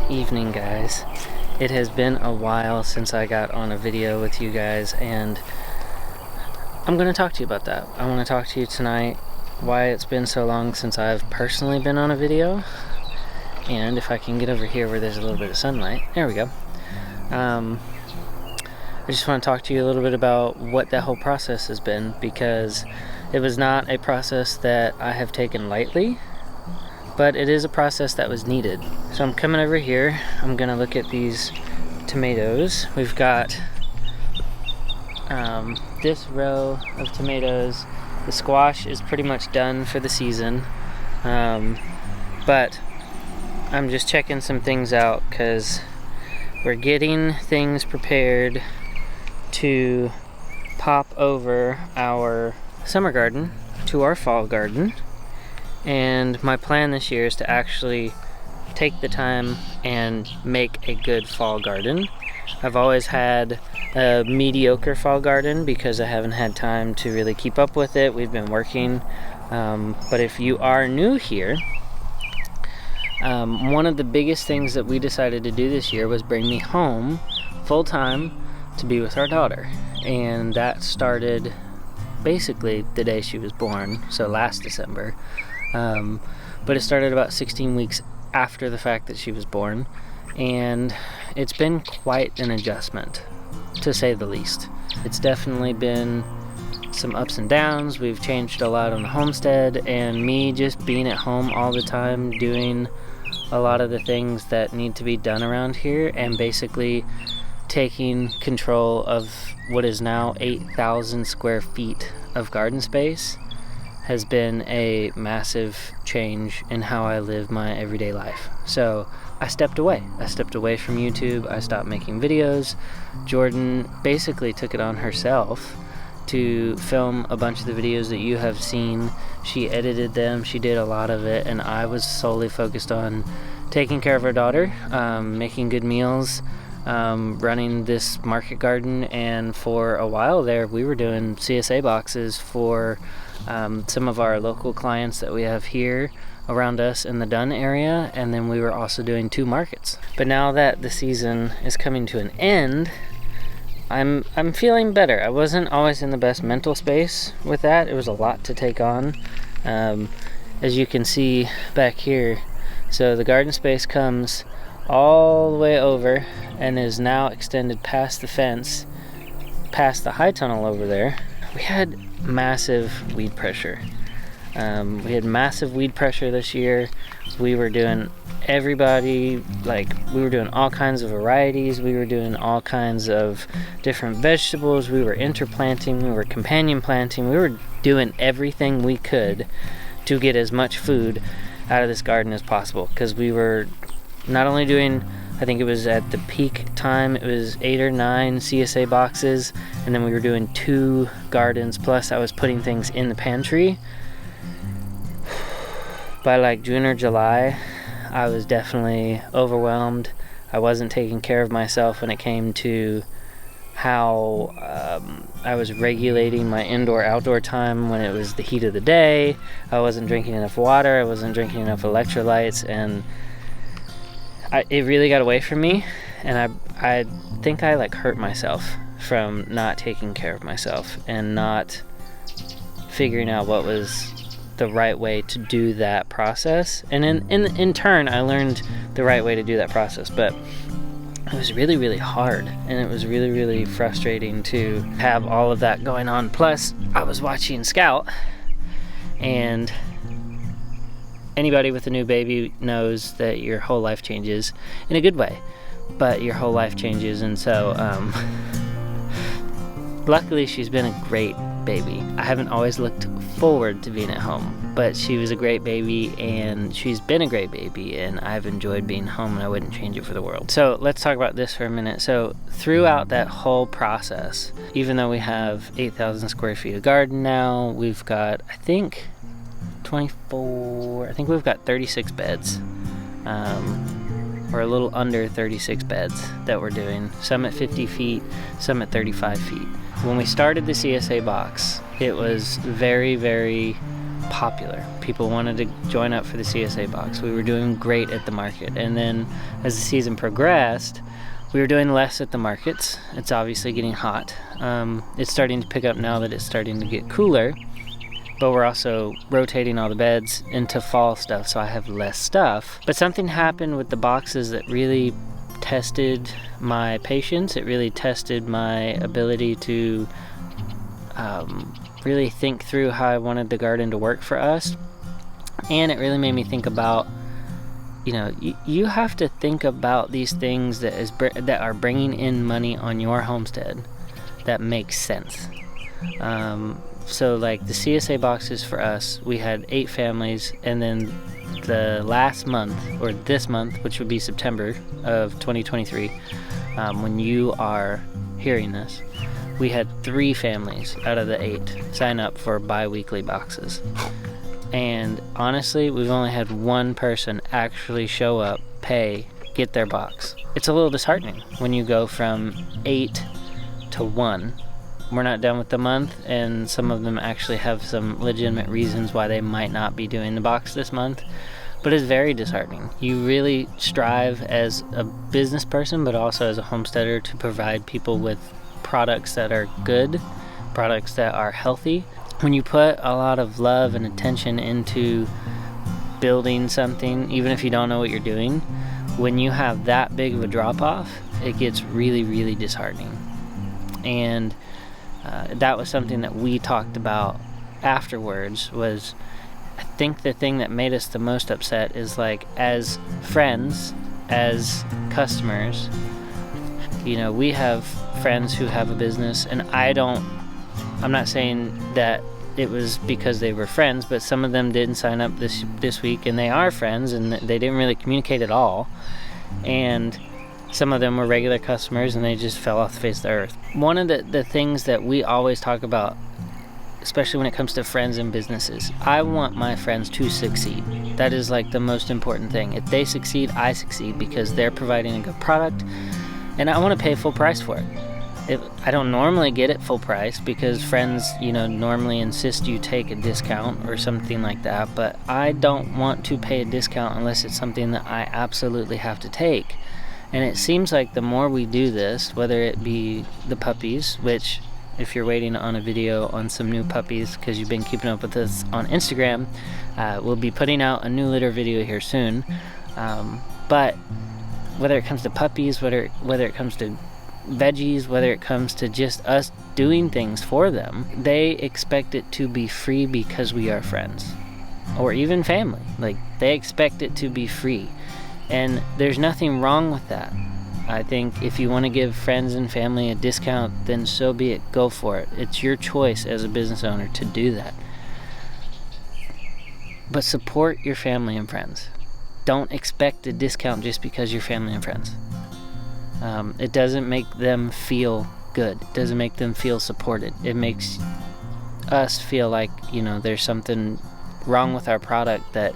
Evening, guys. It has been a while since I got on a video with you guys, and I'm going to talk to you about that. I want to talk to you tonight why it's been so long since I've personally been on a video, and if I can get over here where there's a little bit of sunlight. There we go. I just want to talk to you a little bit about what that whole process has been, because it was not a process that I have taken lightly, but it is a process that was needed. So I'm coming over here, I'm gonna look at these tomatoes. We've got this row of tomatoes. The squash is pretty much done for the season, but I'm just checking some things out because we're getting things prepared to pop over our summer garden to our fall garden. And my plan this year is to actually take the time and make a good fall garden. I've always had a mediocre fall garden because I haven't had time to really keep up with it. We've been working. But if you are new here, one of the biggest things that we decided to do this year was bring me home full-time to be with our daughter. And that started basically the day she was born, so last December. But it started about 16 weeks after the fact that she was born, and it's been quite an adjustment, to say the least. It's definitely been some ups and downs. We've changed a lot on the homestead, and me just being at home all the time doing a lot of the things that need to be done around here, and basically taking control of what is now 8,000 square feet of garden space has been a massive change in how I live my everyday life. So I stepped away. I stepped away from YouTube. I stopped making videos. Jordan basically took it on herself to film a bunch of the videos that you have seen. She edited them. She did a lot of it, and I was solely focused on taking care of our daughter, making good meals, running this market garden, and for a while there we were doing CSA boxes for some of our local clients that we have here around us in the Dunn area, and then we were also doing 2 markets. But now that the season is coming to an end, I'm feeling better. I wasn't always in the best mental space with that. It was a lot to take on, as you can see back here. So the garden space comes all the way over and is now extended past the fence, past the high tunnel over there. We had massive weed pressure. We had massive weed pressure this year. We were doing we were doing all kinds of varieties. We were doing all kinds of different vegetables. We were interplanting. We were companion planting. We were doing everything we could to get as much food out of this garden as possible, because we were not only doing, I think it was at the peak time, it was 8 or 9 CSA boxes, and then we were doing 2 gardens, plus I was putting things in the pantry. By like June or July, I was definitely overwhelmed. I wasn't taking care of myself when it came to how I was regulating my indoor-outdoor time when it was the heat of the day. I wasn't drinking enough water, I wasn't drinking enough electrolytes, and it really got away from me, and I think I like hurt myself from not taking care of myself and not figuring out what was the right way to do that process. And in turn, I learned the right way to do that process, but it was really, really hard, and it was really, really frustrating to have all of that going on. Plus, I was watching Scout, And anybody with a new baby knows that your whole life changes in a good way, but your whole life changes. And so luckily she's been a great baby. I haven't always looked forward to being at home, but she was a great baby, and she's been a great baby, and I've enjoyed being home, and I wouldn't change it for the world. So let's talk about this for a minute. So throughout that whole process, even though we have 8,000 square feet of garden now, we've got, I think we've got 36 beds, or a little under 36 beds that we're doing, some at 50 feet, some at 35 feet. When we started the CSA box, it was very, very popular. People wanted to join up for the CSA box. We were doing great at the market. And then as the season progressed, we were doing less at the markets. It's obviously getting hot. It's starting to pick up now that it's starting to get cooler, but we're also rotating all the beds into fall stuff, so I have less stuff. But something happened with the boxes that really tested my patience. It really tested my ability to really think through how I wanted the garden to work for us. And it really made me think about, you have to think about these things that are bringing in money on your homestead that makes sense. So like the CSA boxes for us, we had 8 families, and then the last month, or this month, which would be September of 2023, when you are hearing this, we had 3 families out of the 8 sign up for bi-weekly boxes. And honestly, we've only had 1 person actually show up, pay, get their box. It's a little disheartening when you go from 8 to 1. We're not done with the month, and some of them actually have some legitimate reasons why they might not be doing the box this month, but it's very disheartening. You really strive as a business person, but also as a homesteader, to provide people with products that are good, products that are healthy. When you put a lot of love and attention into building something, even if you don't know what you're doing, when you have that big of a drop-off, it gets really, really disheartening. And that was something that we talked about afterwards. Was, I think the thing that made us the most upset is, like, as friends, as customers, we have friends who have a business, and I'm not saying that it was because they were friends, but some of them didn't sign up this week, and they are friends, and they didn't really communicate at all. And some of them were regular customers, and they just fell off the face of the earth. One of the things that we always talk about, especially when it comes to friends and businesses, I want my friends to succeed. That is like the most important thing. If they succeed, I succeed, because they're providing a good product, and I want to pay full price for it. I don't normally get it full price, because friends, normally insist you take a discount or something like that, but I don't want to pay a discount unless it's something that I absolutely have to take. And it seems like the more we do this, whether it be the puppies, which, if you're waiting on a video on some new puppies because you've been keeping up with us on Instagram, we'll be putting out a new litter video here soon. But whether it comes to puppies, whether it comes to veggies, whether it comes to just us doing things for them, they expect it to be free because we are friends, or even family. Like, they expect it to be free. And there's nothing wrong with that. I think if you want to give friends and family a discount, then so be it. Go for it. It's your choice as a business owner to do that. But support your family and friends. Don't expect a discount just because you're family and friends. It doesn't make them feel good. It doesn't make them feel supported. It makes us feel like, there's something wrong with our product that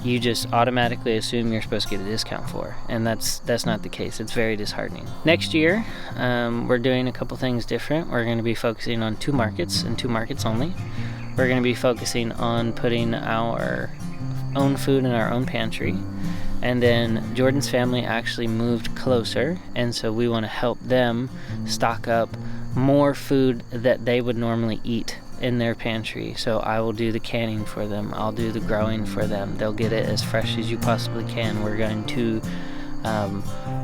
you just automatically assume you're supposed to get a discount for, and that's not the case. It's very disheartening. Next year, we're doing a couple things different. We're going to be focusing on 2 markets, and 2 markets only. We're going to be focusing on putting our own food in our own pantry, and then Jordan's family actually moved closer, and so we want to help them stock up more food that they would normally eat in their pantry. So I will do the canning for them. I'll do the growing for them. They'll get it as fresh as you possibly can. We're going to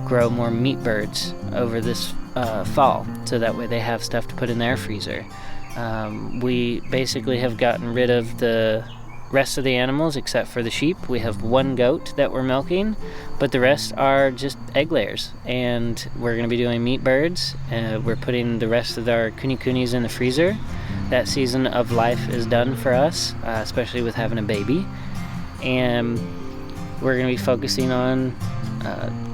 grow more meat birds over this fall, so that way they have stuff to put in their freezer. We basically have gotten rid of the rest of the animals except for the sheep. We have one goat that we're milking, but the rest are just egg layers, and we're going to be doing meat birds. We're putting the rest of our kuni-kunis in the freezer. That season of life is done for us, especially with having a baby, and we're going to be focusing on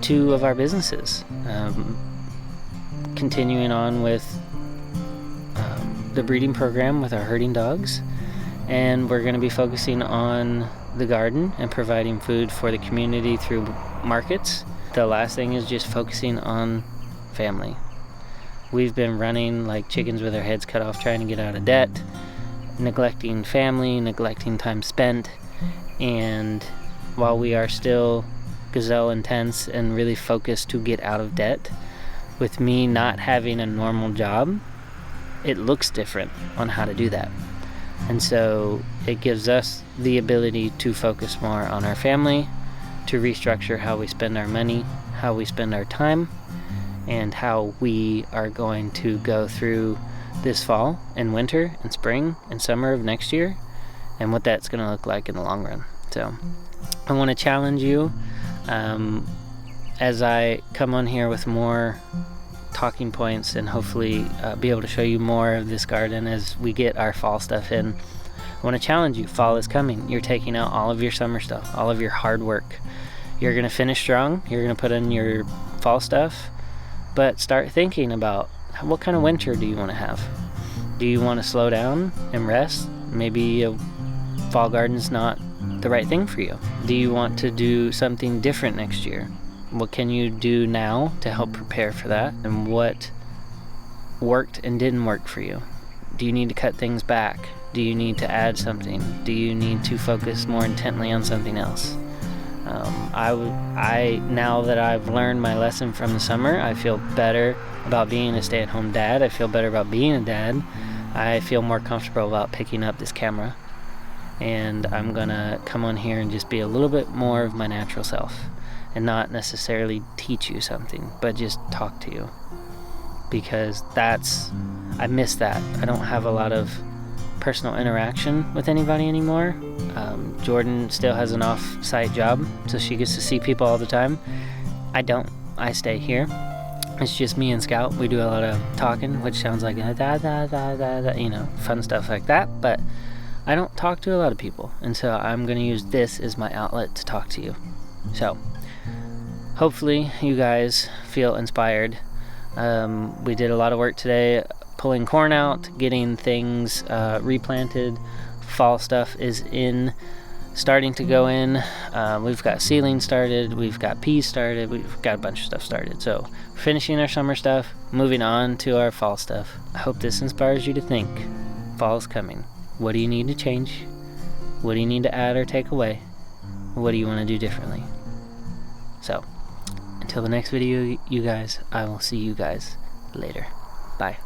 2 of our businesses, continuing on with the breeding program with our herding dogs, and we're going to be focusing on the garden and providing food for the community through markets. The last thing is just focusing on family. We've been running like chickens with our heads cut off, trying to get out of debt, neglecting family, neglecting time spent, and while we are still gazelle intense and really focused to get out of debt, with me not having a normal job, it looks different on how to do that. And so it gives us the ability to focus more on our family, to restructure how we spend our money, how we spend our time, and how we are going to go through this fall and winter and spring and summer of next year, and what that's going to look like in the long run. So I want to challenge you as I come on here with more talking points and hopefully be able to show you more of this garden as we get our fall stuff in. I want to challenge you. Fall is coming. You're taking out all of your summer stuff, all of your hard work. You're going to finish strong. You're going to put in your fall stuff, but start thinking about what kind of winter do you want to have. Do you want to slow down and rest? Maybe a fall garden's not the right thing for you. Do you want to do something different next year? What can you do now to help prepare for that? And what worked and didn't work for you? Do you need to cut things back? Do you need to add something? Do you need to focus more intently on something else? Now that I've learned my lesson from the summer, I feel better about being a stay-at-home dad. I feel better about being a dad. I feel more comfortable about picking up this camera. And I'm gonna come on here and just be a little bit more of my natural self, and not necessarily teach you something, but just talk to you, because I miss that. I don't have a lot of personal interaction with anybody anymore. Jordan still has an off-site job, so she gets to see people all the time. I don't. I stay here. It's just me and Scout. We do a lot of talking, which sounds like fun stuff like that, but I don't talk to a lot of people, and so I'm going to use this as my outlet to talk to you. So hopefully you guys feel inspired. We did a lot of work today, pulling corn out, getting things replanted. Fall stuff is starting to go in. We've got ceiling started, we've got peas started, we've got a bunch of stuff started. So finishing our summer stuff, moving on to our fall stuff. I hope this inspires you to think. Fall's coming. What do you need to change? What do you need to add or take away? What do you want to do differently? So until the next video, you guys, I will see you guys later. Bye.